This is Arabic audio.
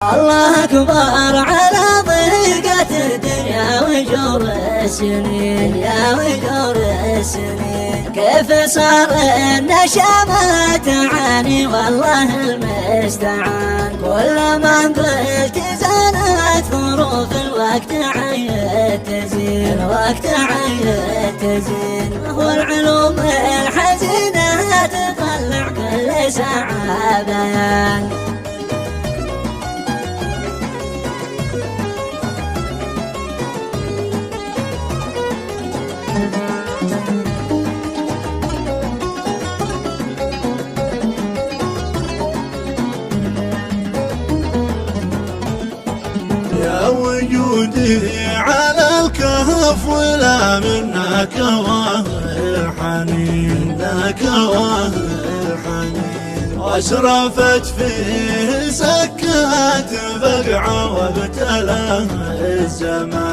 الله أكبر على ضيقة الدنيا وجور السنين، يا وجور السنين. كيف صار النشامة تعاني والله المستعان. كل ما قلت زانت ظروف الوقت عيت تزين، الوقت عيت تزين. والعلوم الحزينة تطلع كل ساعة بيان. يا وجودي على الكهف ولا منك واهر حنين، ذاك واهر حنين. واشرفت فيه سكات بقعة وابتلاه الزمان.